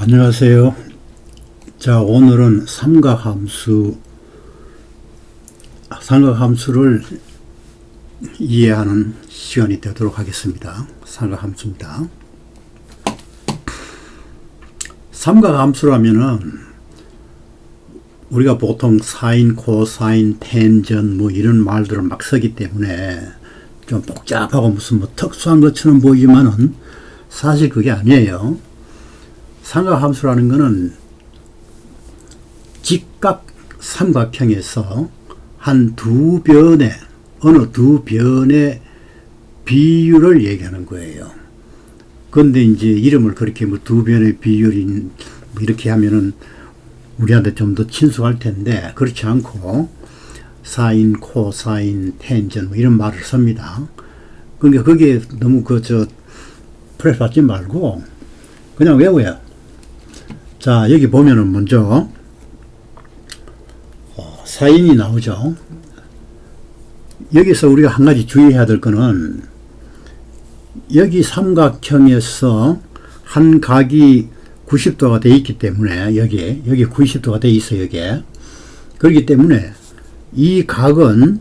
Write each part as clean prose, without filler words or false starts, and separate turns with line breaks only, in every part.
안녕하세요. 자, 오늘은 삼각함수를 이해하는 시간이 되도록 하겠습니다. 삼각함수입니다. 삼각함수라면은 우리가 보통 사인, 코사인, 텐전 뭐 이런 말들을 막 쓰기 때문에 좀 복잡하고 무슨 뭐 특수한 것처럼 보이지만은 사실 그게 아니에요. 삼각함수라는 것은 직각 삼각형에서 한 두 변의 어느 두 변의 비율을 얘기하는 거예요. 그런데 이제 이름을 그렇게 뭐 두 변의 비율인 뭐 이렇게 하면은 우리한테 좀 더 친숙할 텐데 그렇지 않고 사인, 코사인, 텐전 뭐 이런 말을 씁니다. 그러니까 거기에 너무 프레스 받지 말고 그냥 외워요. 자, 여기 보면은 먼저 사인이 나오죠. 여기서 우리가 한 가지 주의해야 될 거는 여기 삼각형에서 한 각이 90도가 돼 있기 때문에 여기 90도가 돼 있어요. 여기에. 그렇기 때문에 이 각은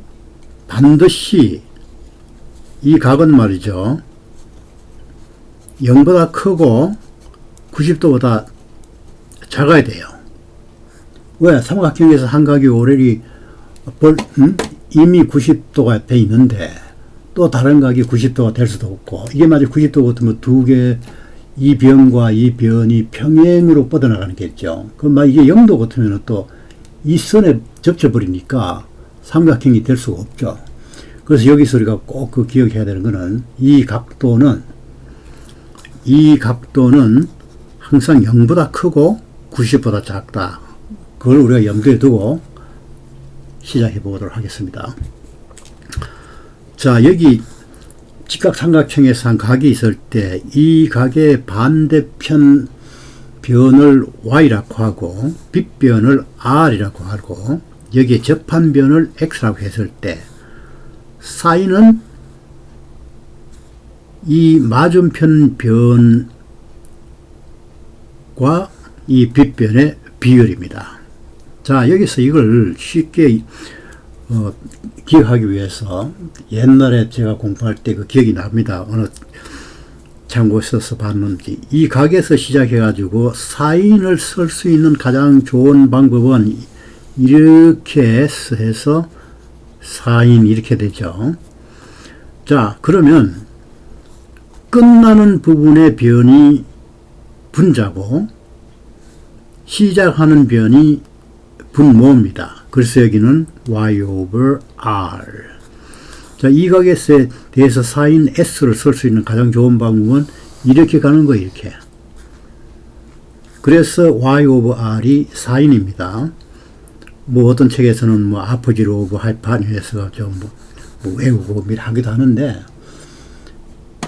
반드시 이 각은 말이죠. 0보다 크고 90도보다 작아야 돼요. 왜? 삼각형에서 한 각이 오래리 이미 90도가 돼 있는데 또 다른 각이 90도가 될 수도 없고 이게 만약 90도 같으면 두 개 이 변과 이 변이 평행으로 뻗어나가는 겠죠. 그럼 막 이게 0도 같으면 또 이 선에 접쳐버리니까 삼각형이 될 수가 없죠. 그래서 여기서 우리가 꼭 기억해야 되는 거는 이 각도는 항상 0보다 크고 90보다 작다. 그걸 우리가 염두에 두고 시작해 보도록 하겠습니다. 자, 여기 직각삼각형에서 한 각이 있을 때 이 각의 반대편 변을 y라고 하고 빗변을 r이라고 하고 여기에 접한 변을 x라고 했을 때 사인은 이 맞은편 변과 이 빗변의 비율입니다. 자, 여기서 이걸 쉽게 기억하기 위해서 옛날에 제가 공부할 때 그 기억이 납니다. 어느 참고서서 봤는지 이 각에서 시작해 가지고 사인을 쓸 수 있는 가장 좋은 방법은 이렇게 해서 사인 이렇게 되죠. 자, 그러면 끝나는 부분의 변이 분자고 시작하는 변이 분모입니다. 그래서 여기는 y over r. 자, 이 각에 대해서 사인 s를 쓸 수 있는 가장 좋은 방법은 이렇게 가는 거예요. 이렇게. 그래서 y over r이 사인입니다. 뭐 어떤 책에서는 뭐 아포질 오브 하이파니에서 좀 뭐 외우고 하기도 하는데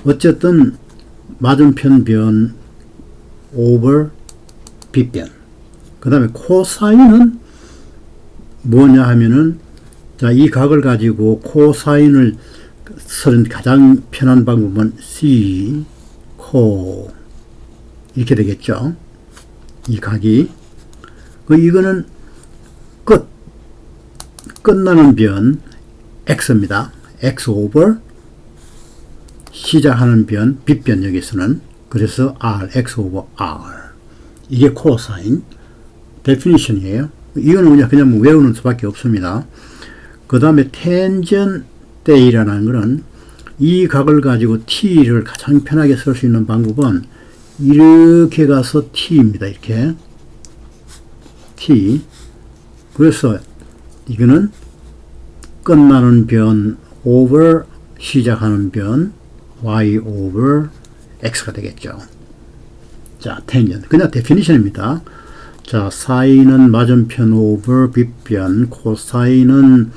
어쨌든 맞은편 변 over 빗변. 그 다음에 코사인은 뭐냐 하면은 자, 이 각을 가지고 코사인을 쓰는 가장 편한 방법은 C, 코 이렇게 되겠죠. 이 각이 이거는 끝나는 변 x입니다. x over 시작하는 변 빗변 여기서는 그래서 r, x over r 이게 코사인 데피니션이에요. 이거는 그냥 뭐 외우는 수밖에 없습니다. 그 다음에 텐전 때이라는 것은 이 각을 가지고 t를 가장 편하게 쓸 수 있는 방법은 이렇게 가서 t입니다. 이렇게 t. 그래서 이거는 끝나는 변 over 시작하는 변 y over x가 되겠죠. 자, 텐전 그냥 데피니션입니다. 자, 사인은 맞은편 over 빗변, 코사인은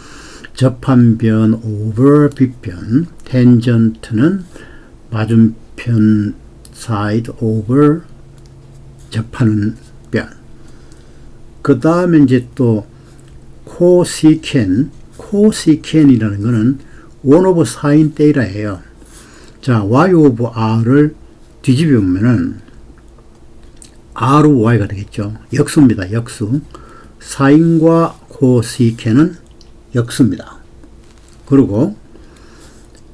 접한 변 over 빗변, 텐전트는 맞은편 side over 접하는 변. 그 다음에 이제 또 코시켄이라는 거는 1 over sin theta예요. 자, y over r를 뒤집으면은 RY가 되겠죠. 역수입니다. 역수. 사인과 코시켄은 역수입니다. 그리고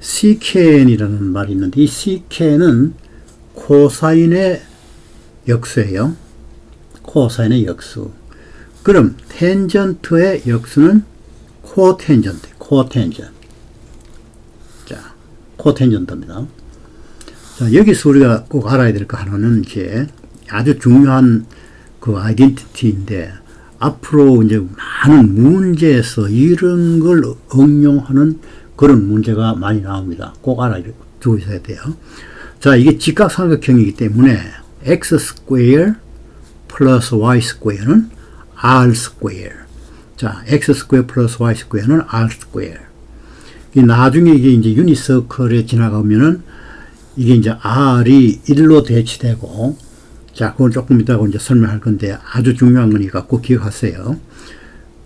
시켄이라는 말이 있는데 이 시켄은 코사인의 역수예요. 코사인의 역수. 그럼 텐전트의 역수는 코텐전트. 자, 코텐전트입니다. 자, 여기서 우리가 꼭 알아야 될 거 하나는 이제 아주 중요한 그 아이덴티티인데 앞으로 이제 많은 문제에서 이런 걸 응용하는 그런 문제가 많이 나옵니다. 꼭 알아두고 있어야 돼요. 자, 이게 직각삼각형이기 때문에 x 스퀘어 플러스 y 스퀘어는 r 스퀘어. 자, x 스퀘어 플러스 y 스퀘어는 r 스퀘어. 나중에 이게 이제 유니서클에 지나가면은 이게 이제 r이 1로 대치되고, 자, 그건 조금 이따가 이제 설명할 건데 아주 중요한 거니까 꼭 기억하세요.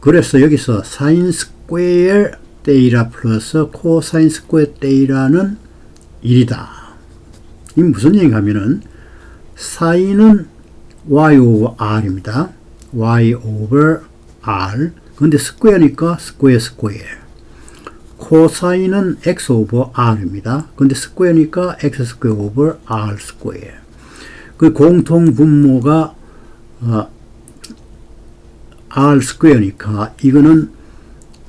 그래서 여기서 사인 스퀘어 데이라 플러스 코사인 스퀘어 데이라는 1이다. 이 무슨 얘기가 하면은 사인은 y 오버 r입니다. y 오버 r. 근데 스퀘어니까 스퀘어. 코사인은 x 오버 r입니다. 근데 스퀘어니까 x 스퀘어 오버 r 스퀘어. 그 공통 분모가 r 스퀘어니까 이거는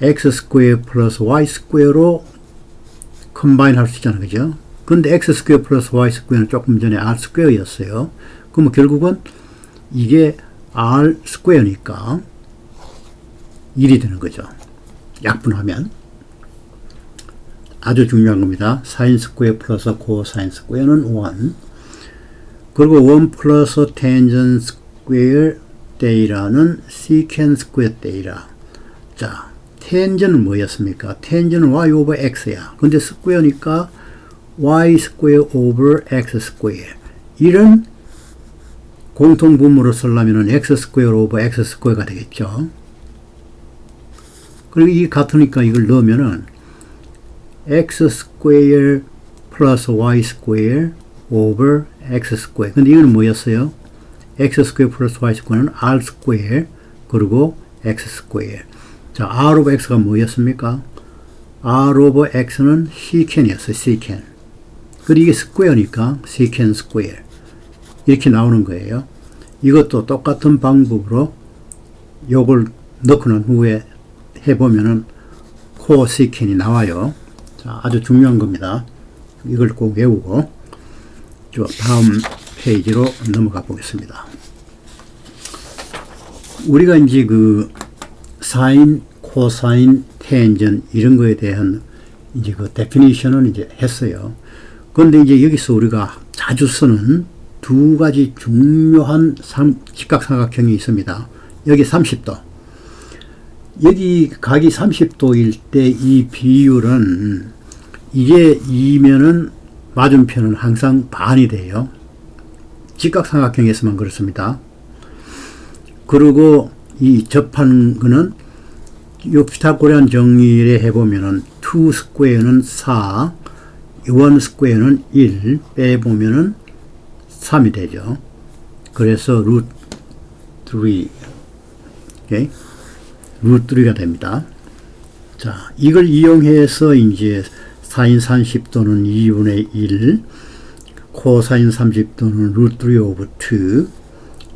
x 스퀘어 플러스 y 스퀘어로 컴바인 할 수 있잖아요. 그죠? 근데 x 스퀘어 플러스 y 스퀘어는 조금 전에 r 스퀘어였어요. 그러면 결국은 이게 r 스퀘어니까 1이 되는 거죠. 약분하면. 아주 중요한 겁니다. 사인 스퀘어 플러스 코사인 스퀘어는 1. 그리고 1 플러스 텐전 스퀘어 데이라는 시켄 스퀘어 데이라. 자, 텐전은 뭐였습니까? 텐전은 y 오버 x야. 근데 스퀘어니까 y 스퀘어 오버 x 스퀘어. 이런 공통 분모를 쓰려면 x 스퀘어 오버 x 스퀘어가 되겠죠. 그리고 이게 같으니까 이걸 넣으면은 x 스퀘어 플러스 y 스퀘어 오버 x 스퀘어. 근데 이거는 뭐였어요? x 스퀘어 플러스 y 스퀘어는 r 스퀘어 그리고 x 스퀘어. 자, r 오버 x가 뭐였습니까? r 오버 x는 시켄이었어요. 시켄. 그리고 이게 스퀘어니까 시켄 스퀘어. 이렇게 나오는 거예요. 이것도 똑같은 방법으로 요걸 넣고 난 후에 해보면은 코시켄이 나와요. 자, 아주 중요한 겁니다. 이걸 꼭 외우고 다음 페이지로 넘어가 보겠습니다. 우리가 이제 그 사인, 코사인, 텐전 이런 거에 대한 이제 그 데피니션은 이제 했어요. 그런데 이제 여기서 우리가 자주 쓰는 두 가지 중요한 직각삼각형이 있습니다. 여기 30도. 여기 각이 30도일 때 이 비율은 이게 2면은 맞은편은 항상 반이 돼요. 직각삼각형에서만 그렇습니다. 그리고 접한 거는 요 피타고라스 정리를 해보면은 2 스퀘어는 4, 1 스퀘어는 1 빼보면은 3이 되죠. 그래서 루트 3, 오케이? 루트 3가 됩니다. 자, 이걸 이용해서 이제 사인 30도는 2분의 1, 코사인 30도는 루트 3 오버 2,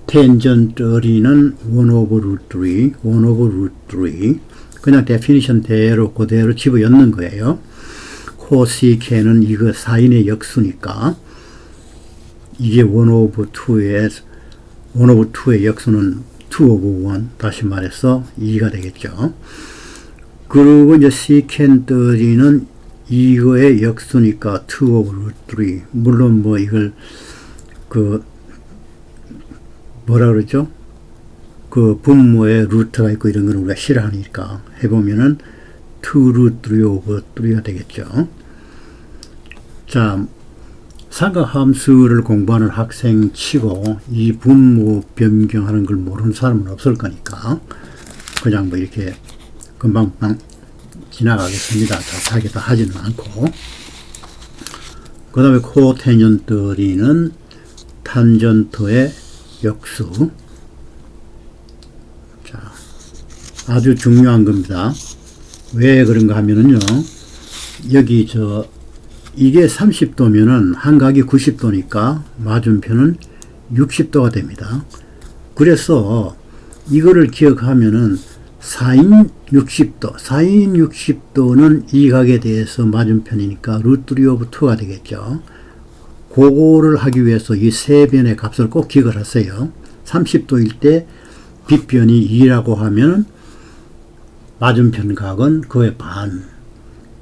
텐전 30는 1 오버 루트 3, 1 오버 루트 3. 그냥 데피니션 대로 그대로 집어넣는 거예요. 코시켄은 이거 사인의 역수니까 이게 1 오버 2의 역수는 2 오버 1, 다시 말해서 2가 되겠죠. 그리고 이제 시켄 30는 이거의 역수니까 2 오버 루트 3. 물론 뭐 이걸 뭐라 그러죠? 그 분모에 루트가 있고 이런 거는 우리가 싫어하니까 해보면은 2 루트 3 오버 3가 되겠죠. 자, 삼각함수를 공부하는 학생 치고 이 분모 변경하는 걸 모르는 사람은 없을 거니까 그냥 뭐 이렇게 금방 지나가겠습니다. 자세하게 다 하지는 않고. 그 다음에 코텐전트 3는 탄전트의 역수. 자, 아주 중요한 겁니다. 왜 그런가 하면은요, 여기 이게 30도면은 한각이 90도니까 맞은편은 60도가 됩니다. 그래서 이거를 기억하면은 4인 60도, 4인 60도는 이 각에 대해서 맞은편이니까 루트 3 오브 2가 되겠죠. 그거를 하기 위해서 이 세 변의 값을 꼭 기억을 하세요. 30도일 때 빗변이 2라고 하면 맞은편 각은 그의 반.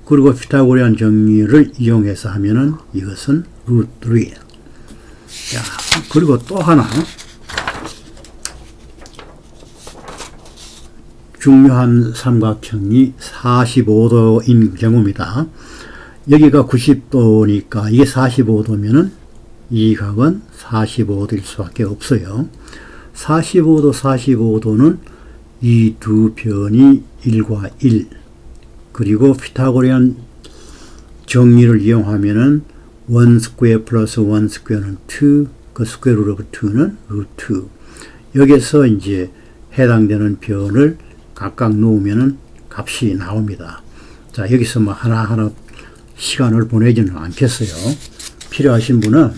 그리고 피타고리안 정리를 이용해서 하면은 이것은 루트 3. 자, 그리고 또 하나 중요한 삼각형이 45도인 경우입니다. 여기가 90도니까 이게 45도면은 이 각은 45도일 수밖에 없어요. 45도, 45도는 이 두 변이 1과 1, 그리고 피타고리안 정리를 이용하면은 1 스퀘어 플러스 1 스퀘어는 2, 그 스퀘어 루트 오브 2는 루트 2. 여기서 이제 해당되는 변을 각각 놓으면은 값이 나옵니다. 자, 여기서 뭐 하나하나 시간을 보내지는 않겠어요. 필요하신 분은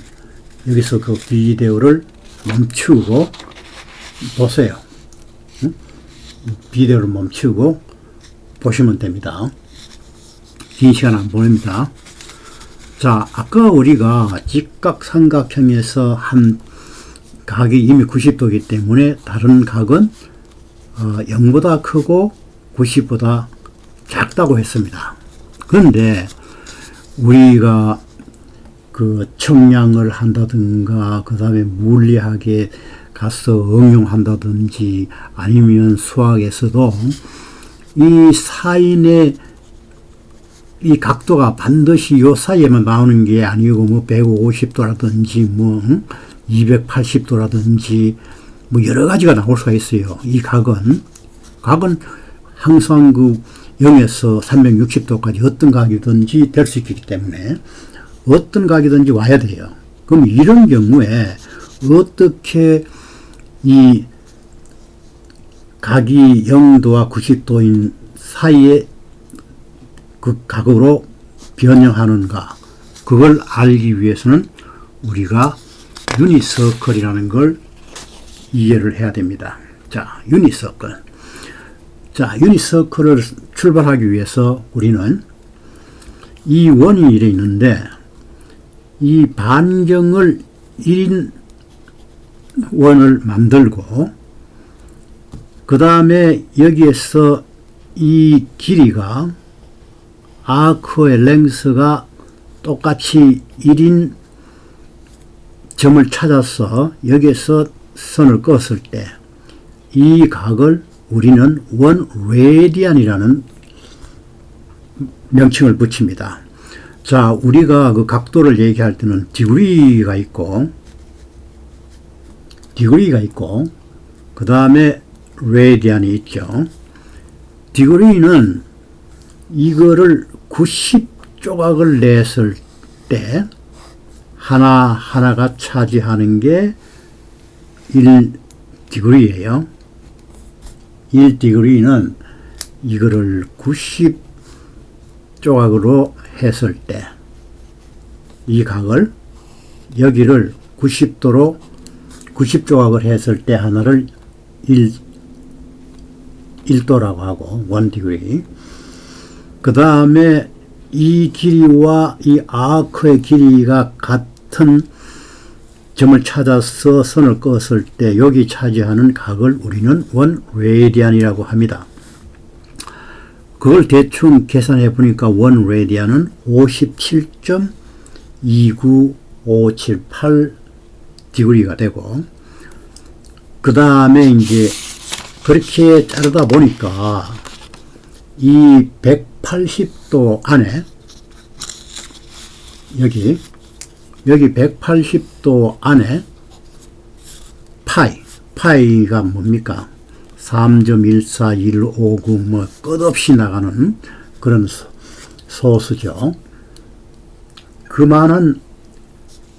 여기서 그 비디오를 멈추고 보세요. 응? 비디오를 멈추고 보시면 됩니다. 긴 시간 안 보냅니다. 자, 아까 우리가 직각삼각형에서 한 각이 이미 90도이기 때문에 다른 각은 0보다 크고 90보다 작다고 했습니다. 그런데 우리가 그 청량을 한다든가 그 다음에 물리학에 가서 응용한다든지 아니면 수학에서도 이 사인의 이 각도가 반드시 요 사이에만 나오는 게 아니고 뭐 150도라든지 뭐 280도라든지 뭐 여러 가지가 나올 수가 있어요. 이 각은 항상 그 0에서 360도까지 어떤 각이든지 될 수 있기 때문에 어떤 각이든지 와야 돼요. 그럼 이런 경우에 어떻게 이 각이 0도와 90도인 사이에 그 각으로 변형하는가, 그걸 알기 위해서는 우리가 유니서클이라는 걸 이해를 해야 됩니다. 자, 유니서클. 자, 유니서클을 출발하기 위해서 우리는 이 원이 이래 있는데 이 반경을 1인 원을 만들고 그 다음에 여기에서 이 길이가 아크의 랭스가 똑같이 1인 점을 찾아서 여기에서 선을 그었을 때 이 각을 우리는 원 레디안이라는 명칭을 붙입니다. 자, 우리가 그 각도를 얘기할 때는 디그리가 있고 그 다음에 레디안이 있죠. 디그리는 이거를 90조각을 냈을 때 하나하나가 차지하는 게 1디그리예요. 1디그리는 이거를 90조각으로 했을 때 이 각을 여기를 90도로 90조각을 했을 때 하나를 1도라고 하고 1디그리. 그 다음에 이 길이와 이 아크의 길이가 같은 점을 찾아서 선을 그었을 때 여기 차지하는 각을 우리는 원 레디안이라고 합니다. 그걸 대충 계산해 보니까 원 레디안은 57.29578 디그리가 되고, 그 다음에 이제 그렇게 자르다 보니까 이 180도 안에 여기 180도 안에 파이가 뭡니까? 3.14159 뭐 끝없이 나가는 그런 소수죠. 그만한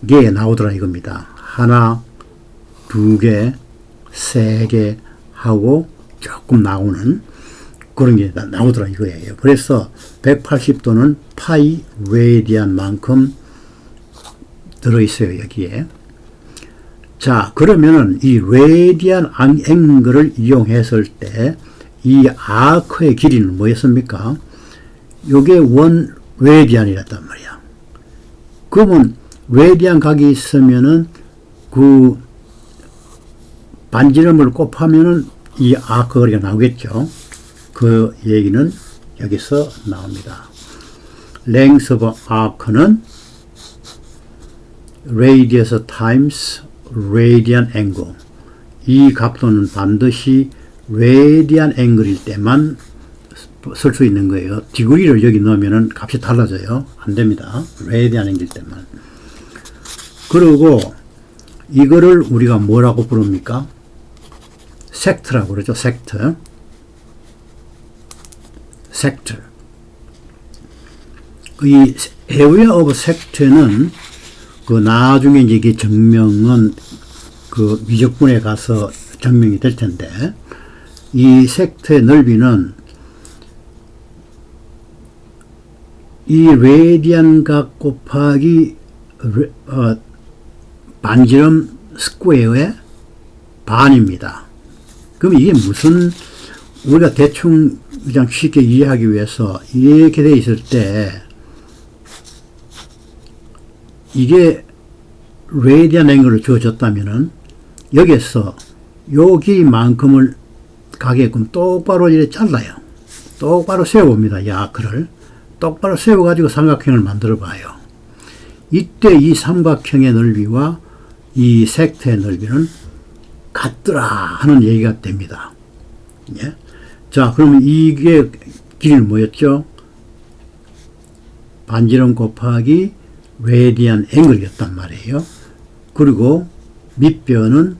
게 나오더라 이겁니다. 하나, 2개, 3개 하고 조금 나오는 그런 게 나오더라 이거예요. 그래서 180도는 파이 레디안만큼 들어있어요 여기에. 자, 그러면은 이 레디안 앵글을 이용했을 때 이 아크의 길이는 뭐였습니까? 요게 1 레디안이랬단 말이야. 그러면 레디안 각이 있으면은 그 반지름을 곱하면은 이 아크 거리가 나오겠죠. 그 얘기는 여기서 나옵니다. length of arc는 radius times radian angle. 이 각도는 반드시 radian angle일 때만 쓸 수 있는 거예요. 디그리를 여기 넣으면은 값이 달라져요. 안 됩니다. radian angle일 때만. 그리고 이거를 우리가 뭐라고 부릅니까? 섹트라고 그러죠. 섹트. 섹트. 이 area of sect는 그 나중에 이게 증명은 그 미적분에 가서 증명이 될 텐데, 이 섹트의 넓이는 이 레디안 각 곱하기 반지름 스퀘어의 반입니다. 그럼 이게 무슨, 우리가 대충 그냥 쉽게 이해하기 위해서 이렇게 돼 있을 때 이게 레디안 앵글을 주어졌다면은 여기에서 여기만큼을 가게끔 똑바로 이렇게 잘라요. 똑바로 세워봅니다. 이 아크를 똑바로 세워가지고 삼각형을 만들어 봐요. 이때 이 삼각형의 넓이와 이 섹트의 넓이는 같더라 하는 얘기가 됩니다. 예? 자, 그러면 이게 길이는 뭐였죠? 반지름 곱하기 레디안 앵글이었단 말이에요. 그리고 밑변은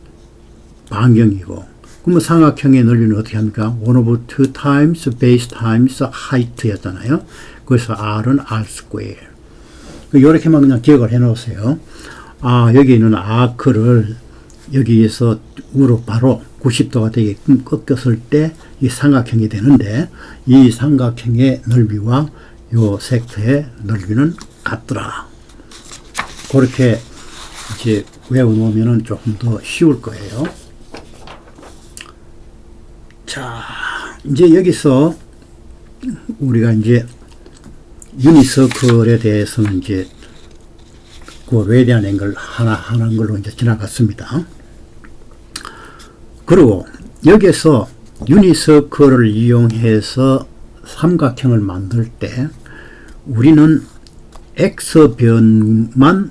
반경이고, 그러면 삼각형의 넓이는 어떻게 합니까? 1 over 2 times base times height 였잖아요. 그래서 R은 R square. 이렇게만 그냥 기억을 해 놓으세요. 아, 여기 있는 아크를 여기에서 우로 바로 90도가 되게끔 꺾었을 때 이 삼각형이 되는데, 이 삼각형의 넓이와 요 섹트의 넓이는 같더라. 그렇게 이제 외워놓으면 조금 더 쉬울 거예요. 자, 이제 여기서 우리가 이제 유니서클에 대해서는 이제 그 레디안 앵글 하나 하는 걸로 이제 지나갔습니다. 그리고 여기서 유니서클을 이용해서 삼각형을 만들 때 우리는 X변만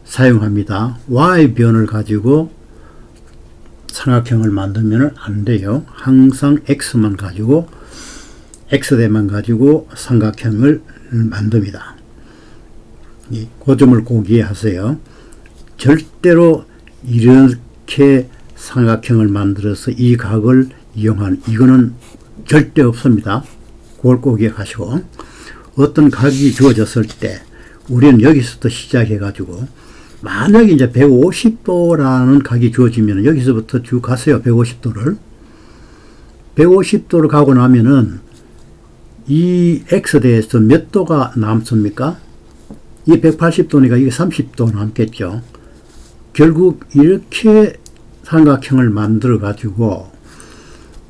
사용합니다. Y변을 가지고 삼각형을 만들면 안 돼요. 항상 X만 가지고, X대만 가지고 삼각형을 만듭니다. 그 점을 꼭 이해하세요. 절대로 이렇게 삼각형을 만들어서 이 각을 이용한, 이거는 절대 없습니다. 그걸 꼭 기억하시고, 어떤 각이 주어졌을 때 우리는 여기서부터 시작해 가지고, 만약에 이제 150도라는 각이 주어지면 여기서부터 쭉 가세요. 150도를 150도를 가고 나면은 이 X대에서 몇 도가 남습니까? 이 180도니까 이게 30도 남겠죠. 결국 이렇게 삼각형을 만들어 가지고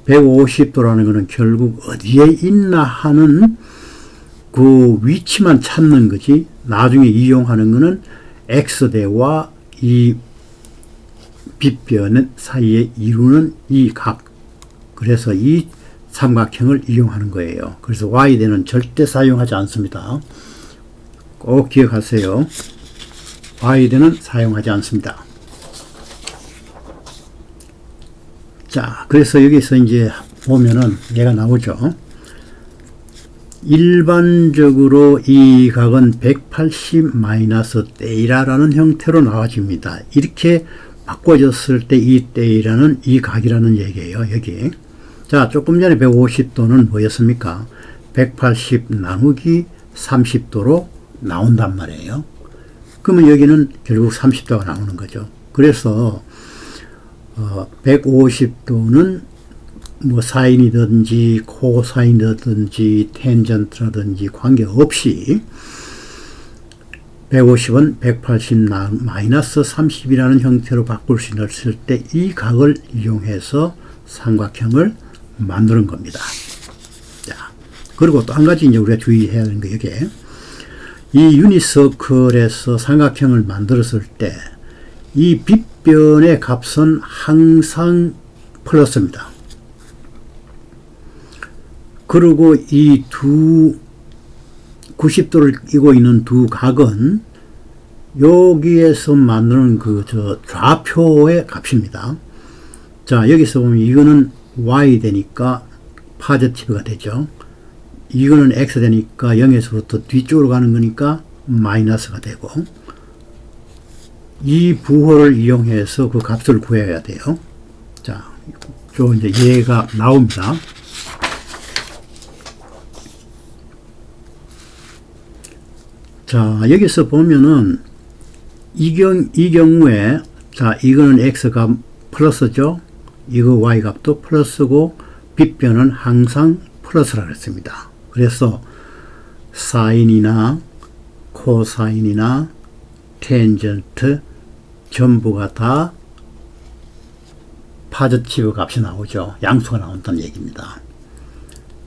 150도라는 것은 결국 어디에 있나 하는 그 위치만 찾는 거지, 나중에 이용하는 것은 X대와 이 빗변 사이에 이루는 이 각, 그래서 이 삼각형을 이용하는 거예요. 그래서 Y대는 절대 사용하지 않습니다. 꼭 기억하세요. Y대는 사용하지 않습니다. 자, 그래서 여기서 이제 보면은 얘가 나오죠. 일반적으로 이 각은 180-데이라라는 형태로 나와집니다. 이렇게 바꿔졌을 때 이 데이라는 이 각이라는 얘기예요. 여기. 자, 조금 전에 150도는 뭐였습니까? 180 나누기 30도로 나온단 말이에요. 그러면 여기는 결국 30도가 나오는 거죠. 그래서 150도는 뭐 사인이든지 코사인이든지 텐전트라든지 관계없이 150은 180 마이너스 30이라는 형태로 바꿀 수 있을 때 이 각을 이용해서 삼각형을 만드는 겁니다. 자, 그리고 또 한 가지 이제 우리가 주의해야 하는 게 이게 이 유니서클에서 삼각형을 만들었을 때 이 빗변의 값은 항상 플러스입니다. 그리고 이 두 90도를 끼고 있는 두 각은 여기에서 만드는 좌표의 값입니다. 자, 여기서 보면 이거는 y 되니까 파지티브가 되죠. 이거는 x 되니까 0에서부터 뒤쪽으로 가는 거니까 마이너스가 되고, 이 부호를 이용해서 그 값을 구해야 돼요. 자, 이제 얘가 나옵니다. 자, 여기서 보면은 이 경우에 자, 이거는 x값 플러스죠. 이거 y값도 플러스고 빗변은 항상 플러스라고 했습니다. 그래서 사인이나 코사인이나 텐전트 전부가 다 파지티브 값이 나오죠. 양수가 나온다는 얘기입니다.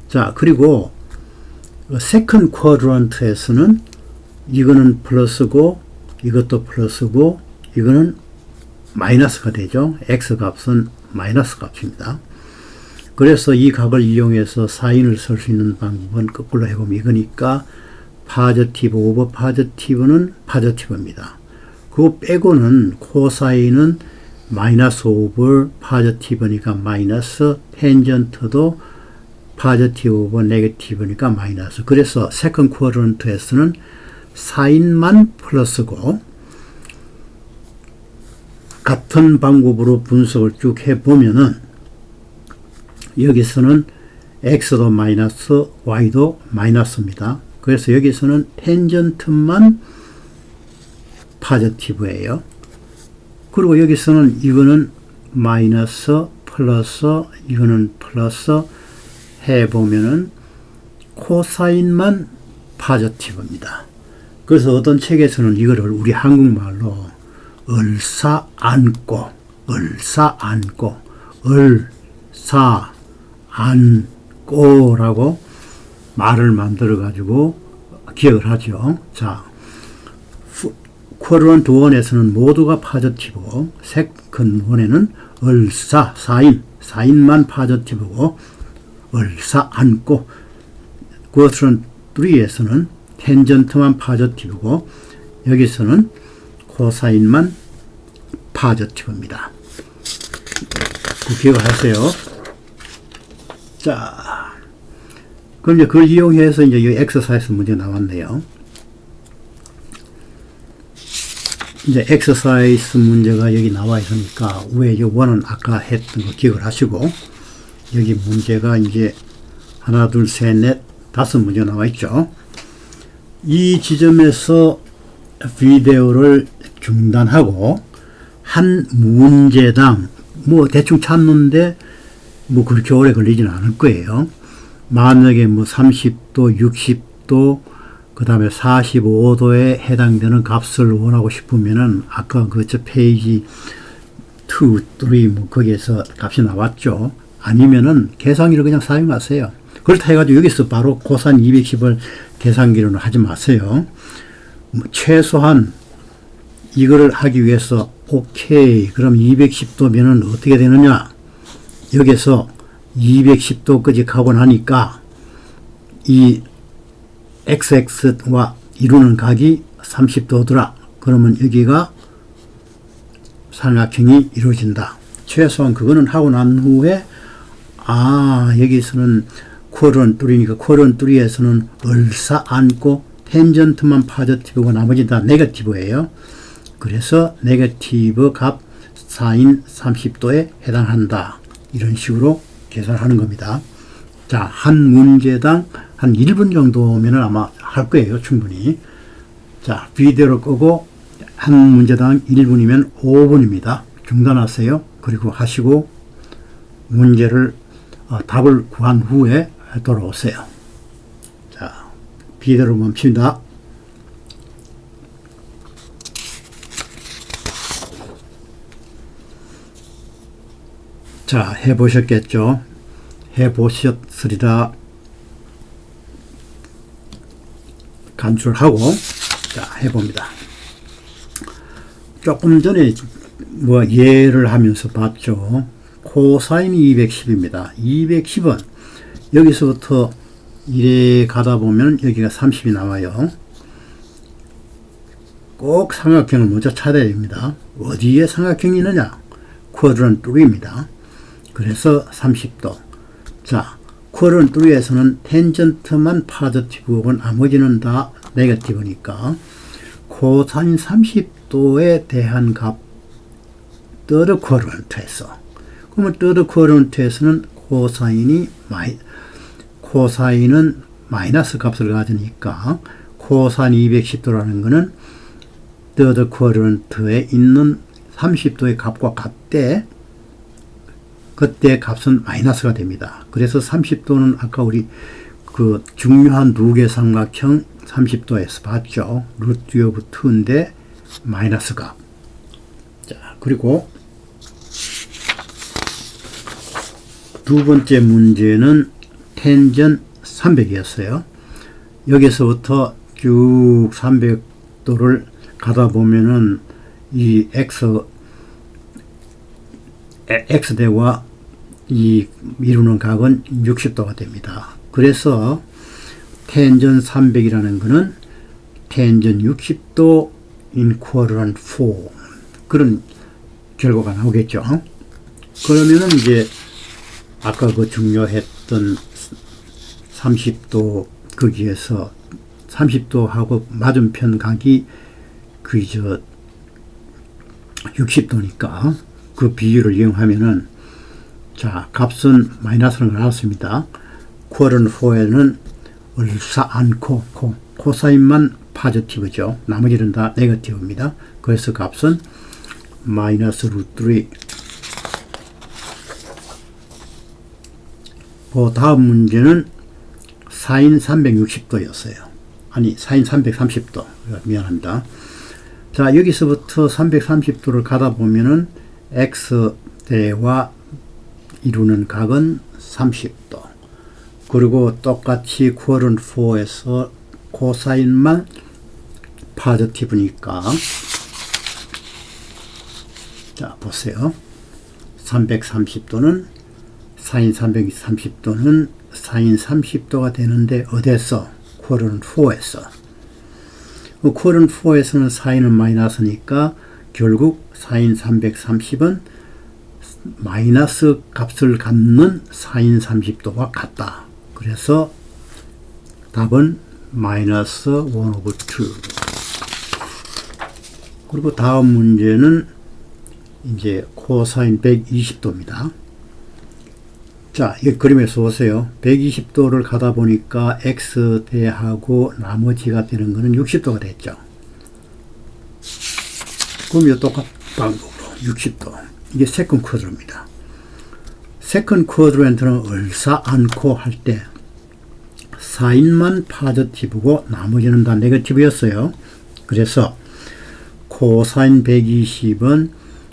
자, 그리고 세컨드 쿼드런트에서는 이거는 플러스고 이것도 플러스고 이거는 마이너스가 되죠. x 값은 마이너스 값입니다. 그래서 이 값을 이용해서 사인을 쓸 수 있는 방법은 거꾸로 해보면 이거니까 파지티브 오버 파지티브는 파지티브입니다. 그거 빼고는 코사인은 마이너스 오버 파지티브니까 마이너스, 텐전트도 파지티브 오버 네거티브니까 마이너스. 그래서 세컨드 쿼드런트에서는 사인만 플러스고, 같은 방법으로 분석을 쭉 해보면은 여기서는 x도 마이너스 y도 마이너스입니다. 그래서 여기서는 텐전트만 파지티브예요. 그리고 여기서는 이거는 마이너스 플러스 이거는 플러스 해보면은 코사인만 파지티브입니다. 그래서 어떤 책에서는 이거를 우리 한국말로 을사안고 을사안고라고 말을 만들어 가지고 기억을 하죠. 자, 쿼드런트 1에서는 모두가 파지티브고 세컨드 1에는 사인만 파지티브고 을사안고, 쿼드런트 3에서는 텐전트만 파지티브고 여기서는 코사인만 파지티브입니다. 그 기억을 하세요. 자, 그럼 이제 그걸 이용해서 이제 이 엑서사이즈 문제 나왔네요. 이제 엑서사이즈 문제가 여기 나와 있으니까 위에 이 원은 아까 했던 거 기억을 하시고, 여기 문제가 이제 하나, 둘, 셋, 넷, 5문제 나와 있죠. 이 지점에서 비디오를 중단하고 한 문제당 뭐 대충 찾는데 뭐 그렇게 오래 걸리지는 않을 거예요. 만약에 뭐 30도, 60도, 그 다음에 45도에 해당되는 값을 원하고 싶으면은 아까 저 페이지 2, 3 뭐 거기에서 값이 나왔죠. 아니면은 계산기를 그냥 사용하세요. 그렇다 해가지고 여기서 바로 고산 210을 계산기로는 하지 마세요. 뭐 최소한 이거를 하기 위해서 오케이 그럼 210도면은 어떻게 되느냐, 여기서 210도까지 가고 나니까 이 xx와 이루는 각이 30도더라. 그러면 여기가 삼각형이 이루어진다. 최소한 그거는 하고 난 후에 여기서는 쿼드런트 3니까 쿼드런트 3에서는 을사안고 텐전트만 파지티브고 나머지 다 네거티브예요. 그래서 네거티브 값 사인 30도에 해당한다. 이런 식으로 계산하는 겁니다. 자, 한 문제당 한 1분 정도면 아마 할 거예요. 충분히. 자, 비디오를 끄고 한 문제당 1분이면 5분입니다. 중단하세요. 그리고 하시고 문제를 답을 구한 후에 돌아오세요. 자, 비디오를 멈춥니다. 자, 해보셨겠죠? 해보셨으리라 간출하고, 자, 해봅니다. 조금 전에 뭐 예를 하면서 봤죠. 코사인이 210입니다. 210은 여기서부터 이래 가다 보면 여기가 30이 나와요. 꼭 삼각형을 먼저 찾아야 됩니다. 어디에 삼각형이 있느냐? 쿼드런트입니다. 그래서 30도. 자, 쿼드런트에서는 텐전트만 파지티브고 나머지는 다 네거티브니까 코사인 30도에 대한 값 더드 쿼드런트에서, 그러면 더드 쿼드런트에서는 코사인은 마이너스 값을 가지니까 코사인 210도라는 것은 더드 쿼드런트에 있는 30도의 값과 같대. 그때 값은 마이너스가 됩니다. 그래서 30도는 아까 우리 그 중요한 두 개 삼각형 30도에서 봤죠. 루트 오브 2인데 마이너스 값. 자, 그리고 두 번째 문제는 텐전 300이었어요. 여기서부터 쭉 300도를 가다 보면은 이 x대와 이 이루는 각은 60도가 됩니다. 그래서 텐전 300이라는 것은 텐전 60도 in quadrant 4 그런 결과가 나오겠죠. 그러면은 이제 아까 그 중요했던 30도 거기에서 30도하고 맞은편 각이 그 60도니까 그 비율을 이용하면은, 자, 값은 마이너스는 나왔습니다. 쿼드런트 4에는 얼싸 않고 코사인만 파지티브죠. 나머지는 다 네거티브입니다. 그래서 값은 마이너스 루트 3. 그 다음 문제는 사인 360도였어요. 아니, 사인 330도. 미안합니다. 자, 여기서부터 330도를 가다 보면은 x대와 이루는 각은 30도. 그리고 똑같이 쿼드런트 4에서 코사인만 파지티브니까, 자, 보세요. 330도는 사인 330도는 사인 30도가 되는데 어디서? 쿼드런트 4에서. 쿼드런트 4에서는 사인은 마이너스니까 결국 사인 330은 마이너스 값을 갖는 사인 30도와 같다. 그래서 답은 마이너스 1 오브 2. 그리고 다음 문제는 이제 코사인 120도입니다. 자, 이 그림에서 보세요. 120도를 가다 보니까 x대하고 나머지가 되는 것은 60도가 됐죠. 그럼 이 똑같은 방법으로 60도. 이게 세컨드 쿼드런트입니다. 세컨드 쿼드런트는 얼싸 않고 할 때 사인만 파지티브고 나머지는 다 네거티브였어요. 그래서 코사인 120은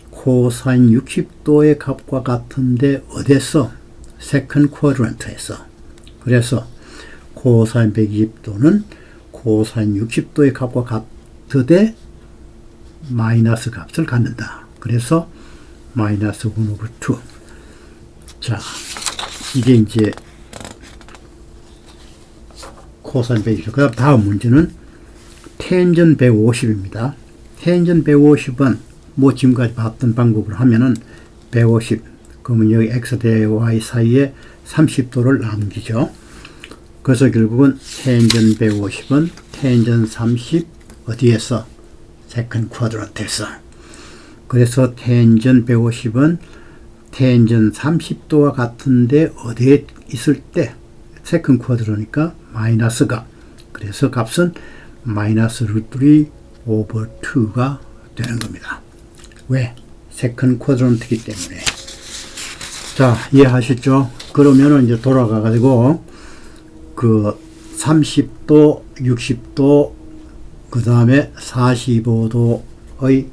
코사인 60도의 값과 같은데 어디서? 세컨드 쿼드런트에서. 그래서 코사인 120도는 코사인 60도의 값과 같으되 마이너스 값을 갖는다. 그래서 마이너스 1 오브 2. 자, 이게 이제 코사인 120. 그 다음 문제는 텐전 150입니다. 텐전 150은 뭐 지금까지 봤던 방법으로 하면은 150, 그러면 여기 x 대 y 사이에 30도를 남기죠. 그래서 결국은 텐전 150은 텐전 30 어디에서? 세컨드 쿼드런트에서. 그래서 텐전 150은 텐전 30도와 같은데 어디에 있을 때? 세컨드 쿼드러니까 마이너스가. 그래서 값은 마이너스 루트 3 오버 2가 되는 겁니다. 왜? 세컨 쿼드런트이기 때문에. 자, 이해하셨죠? 그러면은 이제 돌아가 가지고 그 30도, 60도, 그 다음에 45도의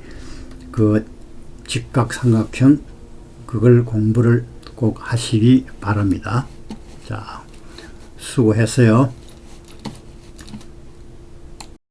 그 직각삼각형, 그걸 공부를 꼭 하시기 바랍니다. 자, 수고했어요.